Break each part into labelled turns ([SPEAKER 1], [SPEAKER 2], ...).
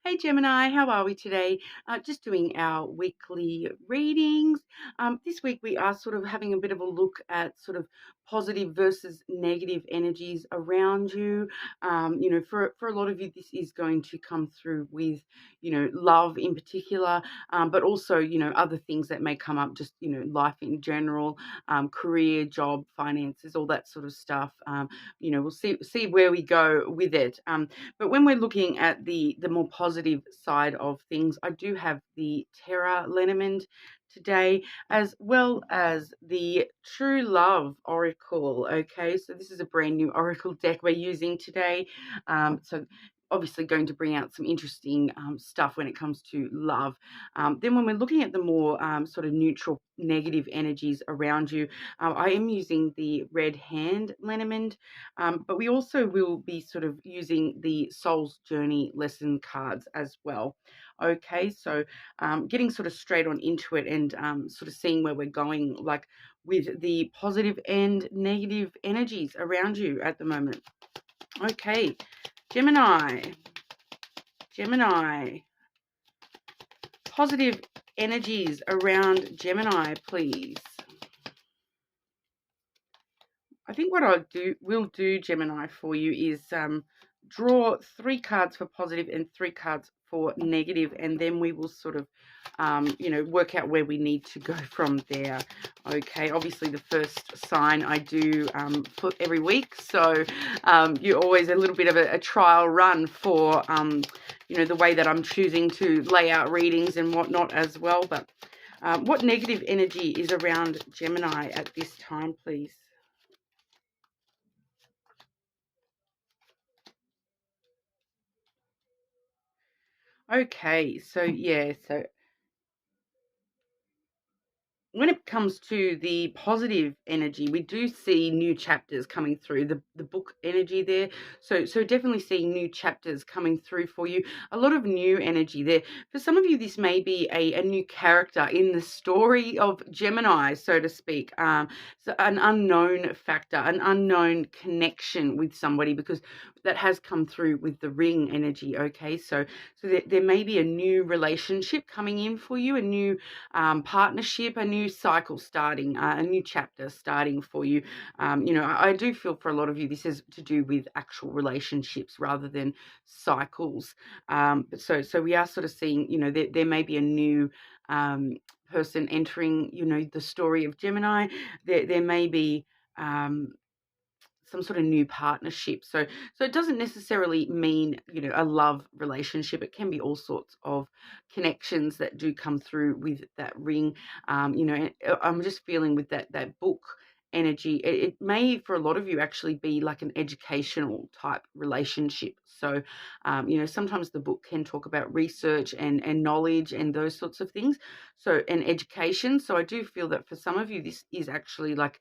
[SPEAKER 1] Hey Gemini, how are we today? Just doing our weekly readings. This week we are sort of having a bit of a look at sort of positive versus negative energies around you. For a lot of you, this is going to come through with, love in particular, but also, other things that may come up, just, life in general, career, job, finances, all that sort of stuff. We'll see where we go with it. But when we're looking at the more positive side of things, I do have the Terra Lenormand today, as well as the True Love Oracle. Okay, so this is a brand new Oracle deck we're using today. So obviously going to bring out some interesting stuff when it comes to love. Then when we're looking at the more sort of neutral negative energies around you, I am using the Red Hand Lenormand, but we also will be sort of using the Soul's Journey lesson cards as well. Okay, so getting sort of straight on into it and sort of seeing where we're going, like with the positive and negative energies around you at the moment. Okay, Gemini, positive energies around Gemini, please. I think what will do, Gemini, for you is draw 3 cards for positive and 3 cards for negative, and then we will sort of, work out where we need to go from there. Okay, obviously the first sign I do put every week, so you're always a little bit of a trial run for, the way that I'm choosing to lay out readings and whatnot as well. But what negative energy is around Gemini at this time, please? Okay, so yeah, so when it comes to the positive energy, we do see new chapters coming through the book energy there. So definitely seeing new chapters coming through for you. A lot of new energy there. For some of you, this may be a new character in the story of Gemini, so to speak. So an unknown factor, an unknown connection with somebody, because that has come through with the ring energy. Okay, so there may be a new relationship coming in for you, a new partnership, a new cycle starting, a new chapter starting for you. I do feel for a lot of you this is to do with actual relationships rather than cycles. But so we are sort of seeing, there may be a new person entering, the story of Gemini. There may be some sort of new partnership. So it doesn't necessarily mean, a love relationship. It can be all sorts of connections that do come through with that ring. I'm just feeling with that book energy. It may, for a lot of you, actually be like an educational type relationship. So, sometimes the book can talk about research and knowledge and those sorts of things. So, and education. So I do feel that for some of you, this is actually like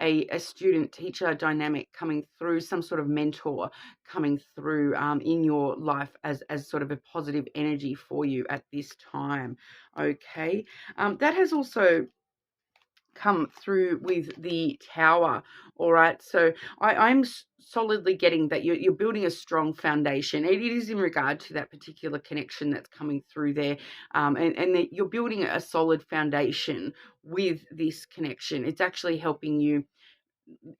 [SPEAKER 1] a student teacher dynamic coming through, some sort of mentor coming through in your life as sort of a positive energy for you at this time. Okay, that has also come through with the tower. All right, so I'm solidly getting that you're building a strong foundation. It is in regard to that particular connection that's coming through there, and that you're building a solid foundation with this connection. It's actually helping you.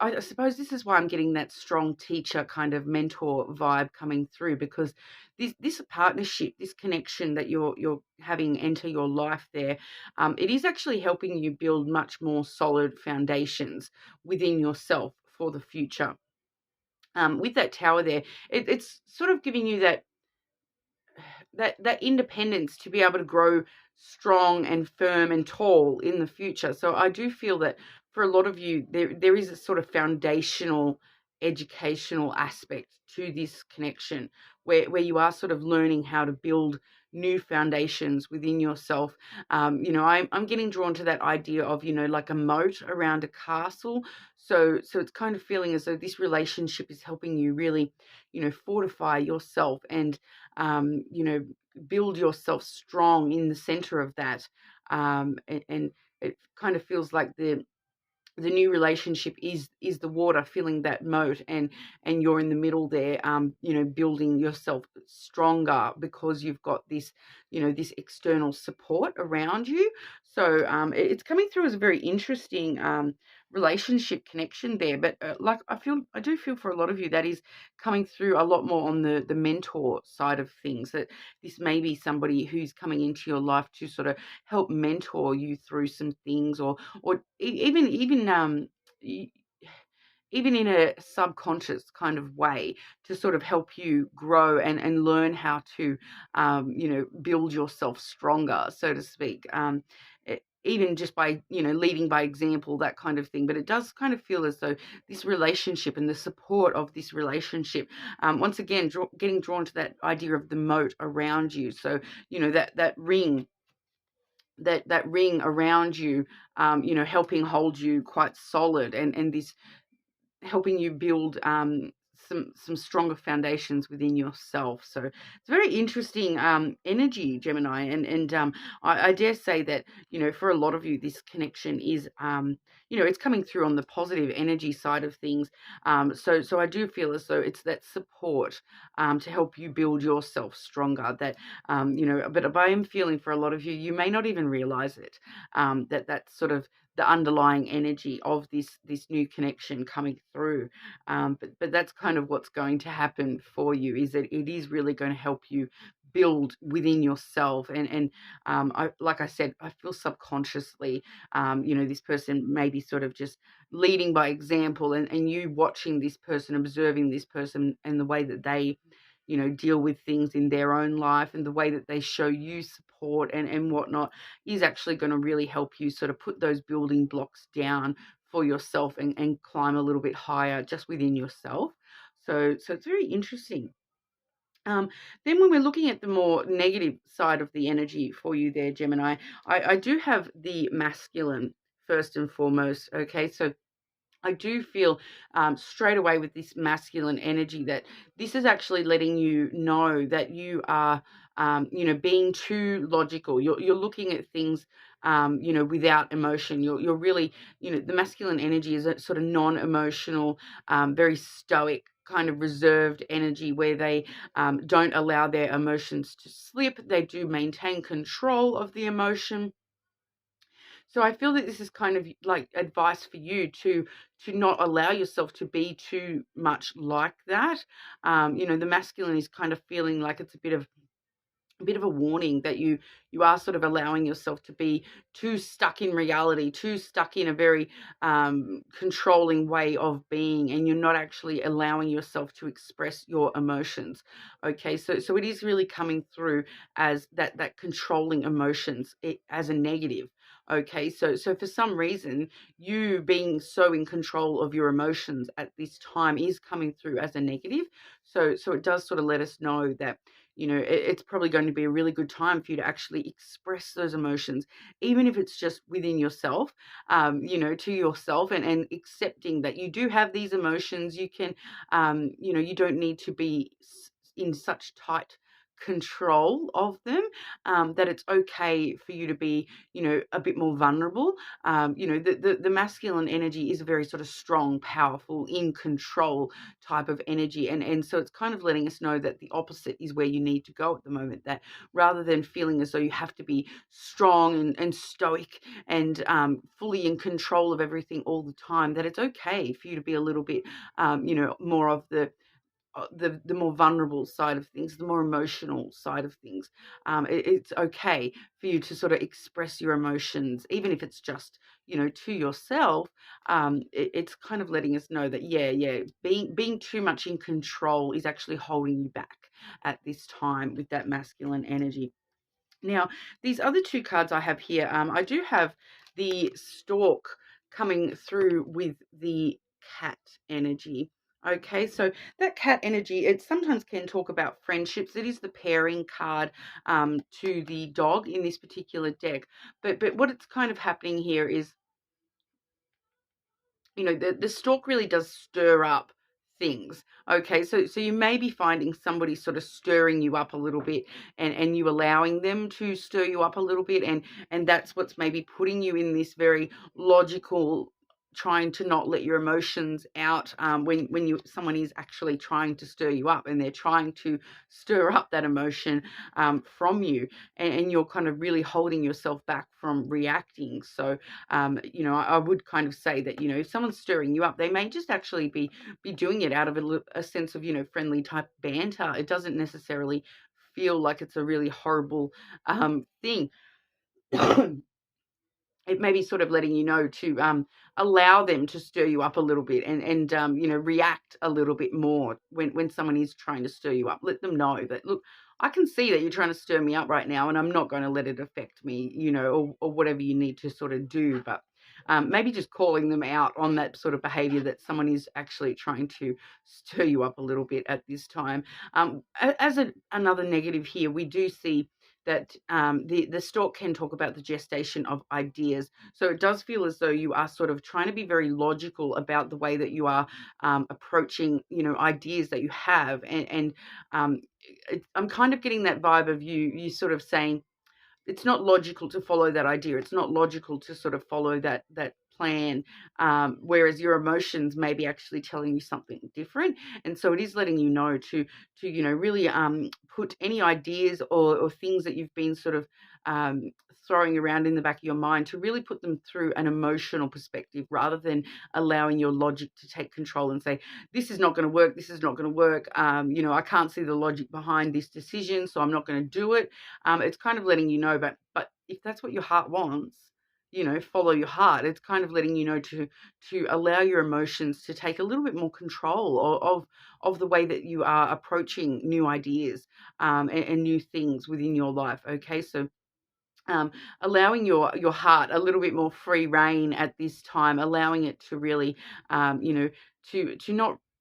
[SPEAKER 1] I suppose this is why I'm getting that strong teacher kind of mentor vibe coming through, because this partnership, this connection that you're having enter your life there, it is actually helping you build much more solid foundations within yourself for the future. With that tower there, it's sort of giving you that independence to be able to grow strong and firm and tall in the future. So I do feel that for a lot of you, there is a sort of foundational educational aspect to this connection where you are sort of learning how to build new foundations within yourself. I'm getting drawn to that idea of, like a moat around a castle. So it's kind of feeling as though this relationship is helping you really, fortify yourself and build yourself strong in the center of that. And it kind of feels like the new relationship is the water filling that moat, and you're in the middle there, building yourself stronger because you've got this, this external support around you. So it's coming through as a very interesting relationship connection there. But like I do feel for a lot of you that is coming through a lot more on the mentor side of things, that this may be somebody who's coming into your life to sort of help mentor you through some things, or even in a subconscious kind of way, to sort of help you grow and learn how to, build yourself stronger, so to speak. Even just by, leading by example, that kind of thing. But it does kind of feel as though this relationship and the support of this relationship, once again, getting drawn to that idea of the moat around you. So, that ring, that ring around you, helping hold you quite solid, and this helping you build some stronger foundations within yourself. So it's very interesting energy, Gemini, and I dare say that, for a lot of you, this connection is it's coming through on the positive energy side of things. So I do feel as though it's that support to help you build yourself stronger. That but I am feeling for a lot of you, you may not even realize it, that that's sort of the underlying energy of this new connection coming through. But that's kind of what's going to happen for you, is that it is really going to help you build within yourself. And like I said, I feel subconsciously, this person may be sort of just leading by example, and you watching this person, observing this person and the way that they, deal with things in their own life, and the way that they show you support and whatnot, is actually going to really help you sort of put those building blocks down for yourself, and climb a little bit higher just within yourself. So it's very interesting. Then when we're looking at the more negative side of the energy for you there, Gemini, I do have the masculine first and foremost. Okay, so I do feel straight away with this masculine energy that this is actually letting you know that you are, being too logical. You're looking at things, without emotion. You're really, the masculine energy is a sort of non-emotional, very stoic, kind of reserved energy, where they don't allow their emotions to slip. They do maintain control of the emotion. So I feel that this is kind of like advice for you to not allow yourself to be too much like that. The masculine is kind of feeling like it's a bit of a warning that you are sort of allowing yourself to be too stuck in reality, too stuck in a very controlling way of being, and you're not actually allowing yourself to express your emotions. Okay, so it is really coming through as that controlling emotions, as a negative. Okay, so for some reason, you being so in control of your emotions at this time is coming through as a negative. So it does sort of let us know that, it's probably going to be a really good time for you to actually express those emotions, even if it's just within yourself, to yourself, and accepting that you do have these emotions. You can, you don't need to be in such tight control of them, that it's okay for you to be, a bit more vulnerable. The masculine energy is a very sort of strong, powerful, in control type of energy, and so it's kind of letting us know that the opposite is where you need to go at the moment. That rather than feeling as though you have to be strong and stoic and fully in control of everything all the time, that it's okay for you to be a little bit, more of the more vulnerable side of things, the more emotional side of things. It's okay for you to sort of express your emotions, even if it's just, to yourself. It's kind of letting us know that, yeah, being too much in control is actually holding you back at this time with that masculine energy. Now, these other two cards I have here, I do have the stork coming through with the cat energy. Okay, so that cat energy, it sometimes can talk about friendships. It is the pairing card to the dog in this particular deck. But what it's kind of happening here is, the stalk really does stir up things. Okay, so you may be finding somebody sort of stirring you up a little bit, and you allowing them to stir you up a little bit, and that's what's maybe putting you in this very logical trying to not let your emotions out when someone is actually trying to stir you up, and they're trying to stir up that emotion from you, and you're kind of really holding yourself back from reacting. So I would kind of say that if someone's stirring you up, they may just actually be doing it out of a sense of friendly type banter. It doesn't necessarily feel like it's a really horrible thing. It may be sort of letting you know to allow them to stir you up a little bit, and react a little bit more when someone is trying to stir you up. Let them know that, look, I can see that you're trying to stir me up right now, and I'm not going to let it affect me, or whatever you need to sort of do. But maybe just calling them out on that sort of behavior, that someone is actually trying to stir you up a little bit at this time. As another negative here, we do see that the stalk can talk about the gestation of ideas. So it does feel as though you are sort of trying to be very logical about the way that you are approaching, ideas that you have. And I'm kind of getting that vibe of you sort of saying, it's not logical to follow that idea. It's not logical to sort of follow that plan, whereas your emotions may be actually telling you something different. And so it is letting you know to really put any ideas or things that you've been sort of throwing around in the back of your mind, to really put them through an emotional perspective, rather than allowing your logic to take control and say, this is not going to work, this is not going to work, I can't see the logic behind this decision, so I'm not going to do it. It's kind of letting you know, but if that's what your heart wants, follow your heart. It's kind of letting you know to allow your emotions to take a little bit more control of the way that you are approaching new ideas and new things within your life. Okay, so allowing your heart a little bit more free reign at this time, allowing it to really, to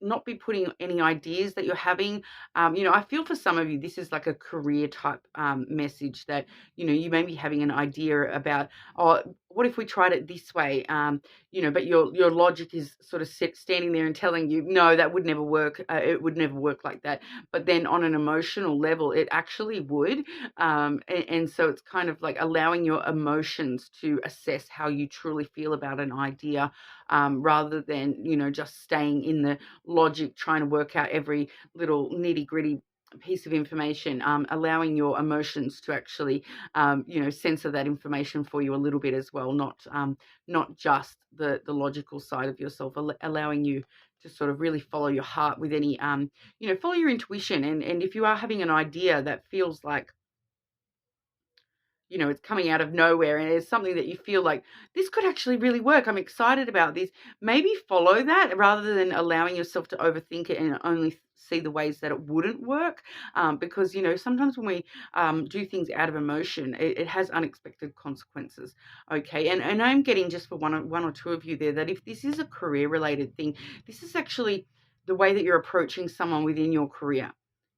[SPEAKER 1] not be putting any ideas that you're having. I feel for some of you, this is like a career type message, that, you may be having an idea about, oh, what if we tried it this way? But your logic is sort of standing there and telling you, no, that would never work. It would never work like that. But then on an emotional level, it actually would. And so it's kind of like allowing your emotions to assess how you truly feel about an idea, rather than, just staying in the logic, trying to work out every little nitty gritty piece of information, allowing your emotions to actually, censor that information for you a little bit as well, not just the logical side of yourself, allowing you to sort of really follow your heart with any, follow your intuition. And if you are having an idea that feels like, it's coming out of nowhere, and it's something that you feel like, this could actually really work, I'm excited about this, maybe follow that, rather than allowing yourself to overthink it and only see the ways that it wouldn't work. Because, sometimes when we do things out of emotion, it has unexpected consequences. Okay, and I'm getting, just for one or two of you there, that if this is a career related thing, this is actually the way that you're approaching someone within your career.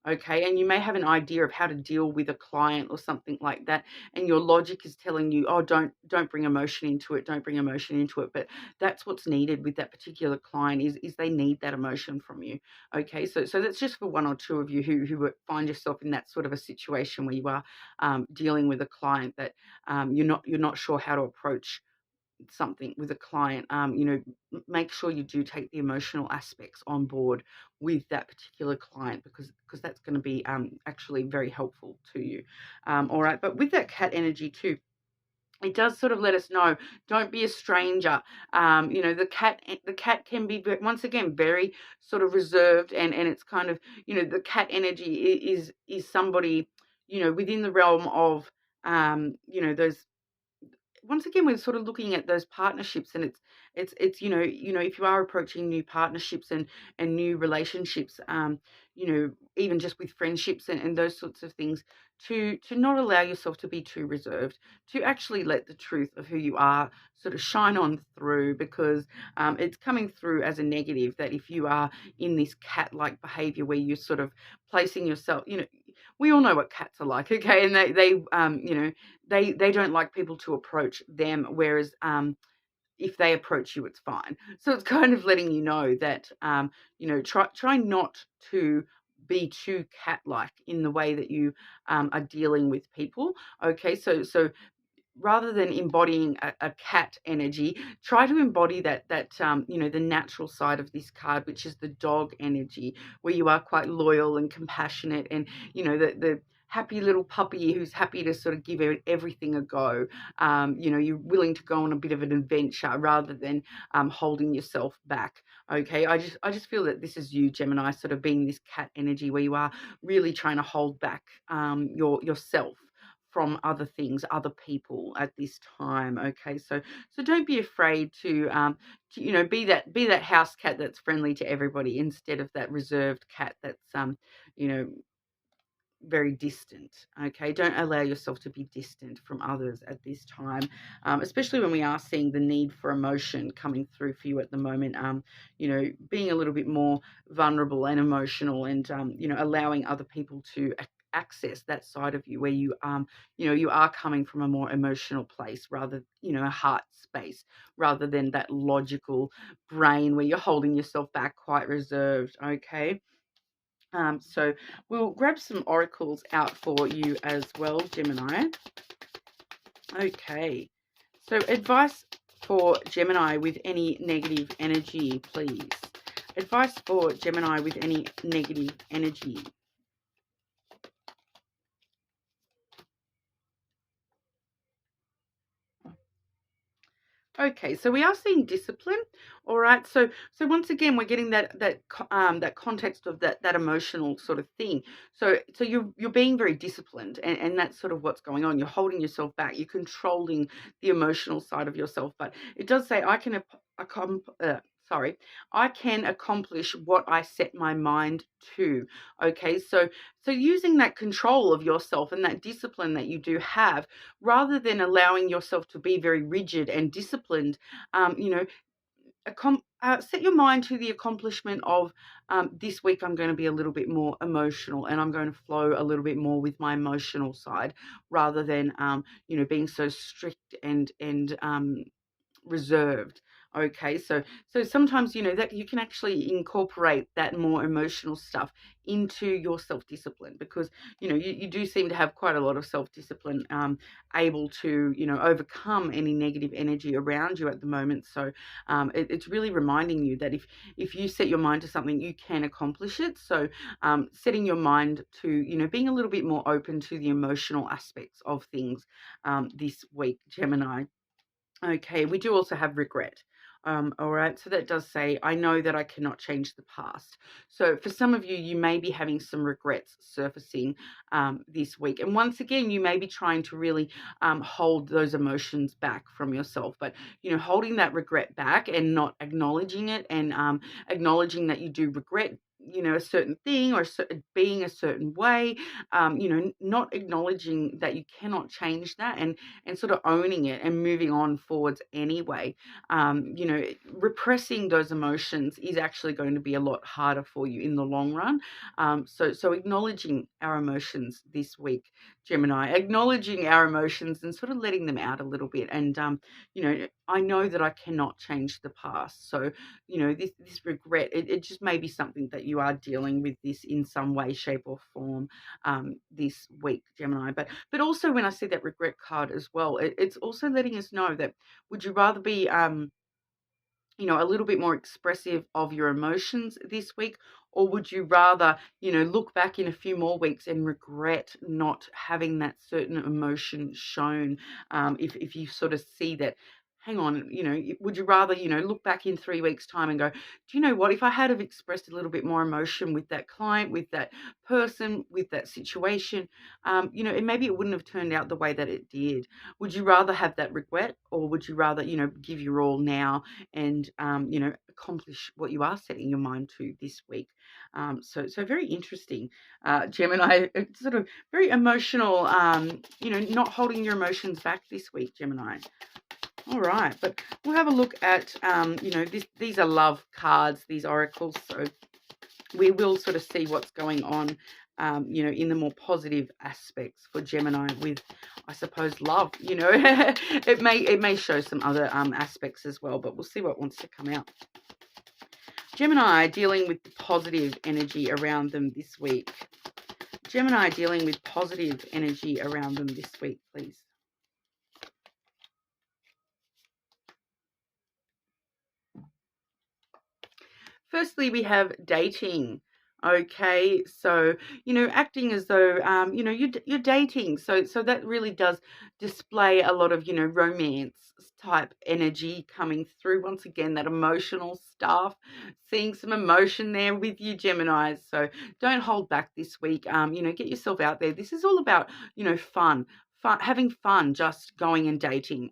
[SPEAKER 1] Okay, and you may have an idea of how to deal with a client or something like that, and your logic is telling you, oh, don't bring emotion into it, don't bring emotion into it. But that's what's needed with that particular client, is they need that emotion from you. Okay, so that's just for one or two of you who find yourself in that sort of a situation where you are dealing with a client that you're not sure how to approach something with a client. Make sure you do take the emotional aspects on board with that particular client, because that's going to be actually very helpful to you. All right, but with that cat energy too, it does sort of let us know, don't be a stranger. The cat can be, once again, very sort of reserved, and it's kind of, the cat energy is somebody, within the realm of, those, once again, we're sort of looking at those partnerships, and it's if you are approaching new partnerships and new relationships, even just with friendships and those sorts of things, to not allow yourself to be too reserved, to actually let the truth of who you are sort of shine on through, because it's coming through as a negative, that if you are in this cat-like behavior where you're sort of placing yourself, we all know what cats are like, okay, and they don't like people to approach them, whereas if they approach you, it's fine. So it's kind of letting you know that try not to be too cat-like in the way that you are dealing with people. Okay, so rather than embodying a cat energy, try to embody the natural side of this card, which is the dog energy, where you are quite loyal and compassionate, and the happy little puppy who's happy to sort of give everything a go. You're willing to go on a bit of an adventure rather than holding yourself back. Okay, I just feel that this is you, Gemini, sort of being this cat energy where you are really trying to hold back yourself from other things, other people at this time. Okay, so don't be afraid to be that house cat that's friendly to everybody instead of that reserved cat that's you know very distant. Okay, don't allow yourself to be distant from others at this time, especially when we are seeing the need for emotion coming through for you at the moment. Being a little bit more vulnerable and emotional, and allowing other people to access that side of you where you are coming from a more emotional place, rather a heart space, rather than that logical brain where you're holding yourself back, quite reserved. Okay. So we'll grab some oracles out for you as well, Gemini. Okay. So advice for Gemini with any negative energy, please. Advice for Gemini with any negative energy. Okay, so we are seeing discipline. All right, so once again we're getting that context of that emotional sort of thing. So you're being very disciplined, and that's sort of what's going on. You're holding yourself back. You're controlling the emotional side of yourself. But it does say I can accomplish what I set my mind to. Okay, so using that control of yourself and that discipline that you do have, rather than allowing yourself to be very rigid and disciplined, um, you know, set your mind to the accomplishment of this week. I'm going to be a little bit more emotional, and I'm going to flow a little bit more with my emotional side, rather than being so strict and reserved. Okay, so sometimes that you can actually incorporate that more emotional stuff into your self-discipline, because you do seem to have quite a lot of self-discipline, able to overcome any negative energy around you at the moment. So it's really reminding you that if you set your mind to something, you can accomplish it. So setting your mind to being a little bit more open to the emotional aspects of things this week, Gemini. Okay, we do also have regret. All right, so that does say, I know that I cannot change the past. So for some of you, you may be having some regrets surfacing this week. And once again, you may be trying to really hold those emotions back from yourself. But, holding that regret back and not acknowledging it, and acknowledging that you do regret a certain thing, or being a certain way, not acknowledging that you cannot change that, and sort of owning it and moving on forwards anyway. Repressing those emotions is actually going to be a lot harder for you in the long run. So acknowledging our emotions this week, Gemini, acknowledging our emotions and sort of letting them out a little bit. And I know that I cannot change the past. So this regret, it just may be something that you are dealing with this in some way, shape, or form this week, Gemini. But also, when I see that regret card as well, it's also letting us know that, would you rather be a little bit more expressive of your emotions this week, or would you rather look back in a few more weeks and regret not having that certain emotion shown? If you sort of see that, hang on, would you rather look back in 3 weeks time and go, do you know what, if I had have expressed a little bit more emotion with that client, with that person, with that situation, and maybe it wouldn't have turned out the way that it did. Would you rather have that regret, or would you rather give your all now and accomplish what you are setting your mind to this week? So very interesting, Gemini. It's sort of very emotional, not holding your emotions back this week, Gemini. All right, but we'll have a look at these are love cards, these oracles, so we will sort of see what's going on in the more positive aspects for Gemini with, I suppose, love. It may show some other aspects as well, but we'll see what wants to come out. Gemini dealing with the positive energy around them this week. Gemini dealing with positive energy around them this week, please. Firstly, we have dating. Okay, so acting as though you're dating. So that really does display a lot of romance type energy coming through. Once again, that emotional stuff. Seeing some emotion there with you, Geminis. So don't hold back this week. Get yourself out there. This is all about fun. Fun, having fun, just going and dating.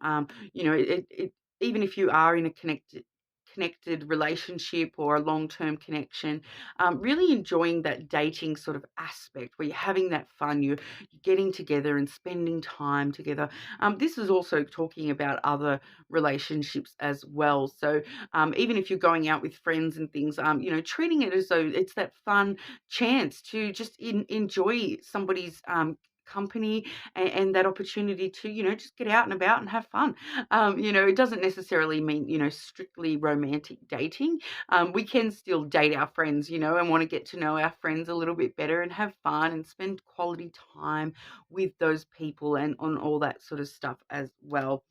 [SPEAKER 1] It even if you are in a connected relationship or a long-term connection, really enjoying that dating sort of aspect where you're having that fun, you're getting together and spending time together. This is also talking about other relationships as well. So even if you're going out with friends and things, treating it as though it's that fun chance to just enjoy somebody's company, and that opportunity to just get out and about and have fun. It doesn't necessarily mean strictly romantic dating. We can still date our friends, and want to get to know our friends a little bit better and have fun and spend quality time with those people and on all that sort of stuff as well.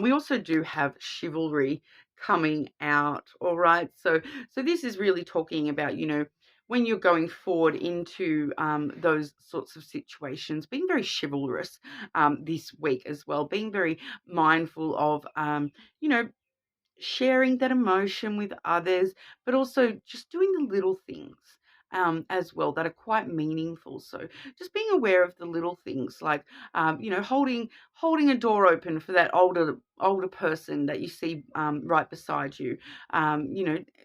[SPEAKER 1] We also do have chivalry coming out. All right, so this is really talking about when you're going forward into those sorts of situations, being very chivalrous this week as well, being very mindful of, you know, sharing that emotion with others, but also just doing the little things as well that are quite meaningful. So just being aware of the little things, like holding a door open for that older person that you see right beside you.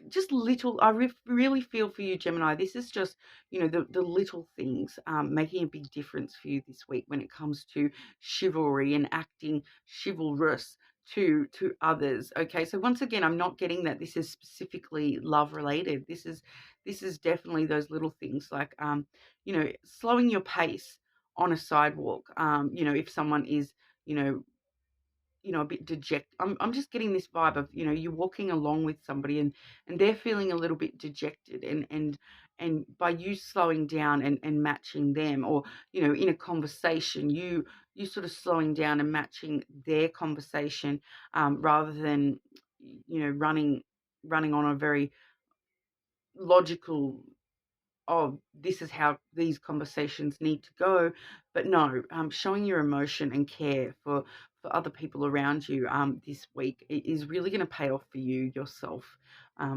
[SPEAKER 1] Just little. Really feel for you, Gemini. This is just the little things making a big difference for you this week when it comes to chivalry and acting chivalrous to others. Okay, so once again, I'm not getting that this is specifically love related. This is definitely those little things, like slowing your pace on a sidewalk. If someone is you know a bit dejected. I'm just getting this vibe of you're walking along with somebody, and they're feeling a little bit dejected, and by you slowing down and matching them, or in a conversation, you sort of slowing down and matching their conversation, rather than running on a very logical, oh, this is how these conversations need to go. But no, showing your emotion and care for other people around you this week is really going to pay off for you yourself,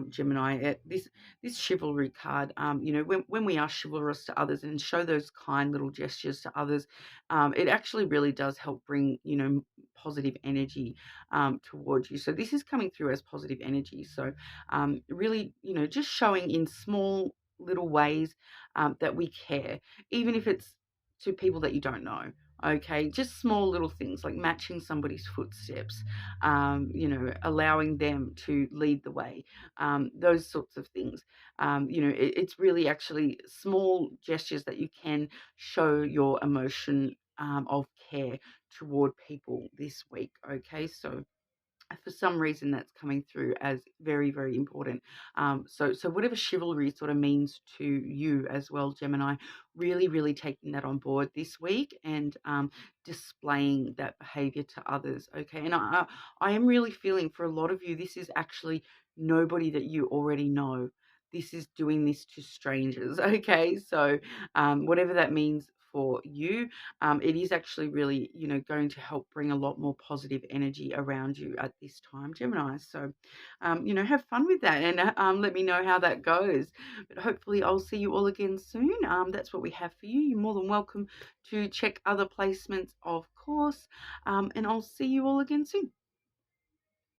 [SPEAKER 1] Gemini. This chivalry card, when we are chivalrous to others and show those kind little gestures to others, it actually really does help bring positive energy towards you. So this is coming through as positive energy. So really, just showing in small little ways that we care, even if it's to people that you don't know. Okay, just small little things like matching somebody's footsteps, allowing them to lead the way, those sorts of things. It's really actually small gestures that you can show your emotion of care toward people this week. Okay, so for some reason that's coming through as very, very important. So whatever chivalry sort of means to you as well, Gemini, really, really taking that on board this week, and displaying that behavior to others. Okay, and I am really feeling for a lot of you, this is actually nobody that you already know. This is doing this to strangers. Okay, so whatever that means for you, it is actually really, going to help bring a lot more positive energy around you at this time, Gemini. So, have fun with that, and let me know how that goes. But hopefully, I'll see you all again soon. That's what we have for you. You're more than welcome to check other placements, of course, and I'll see you all again soon.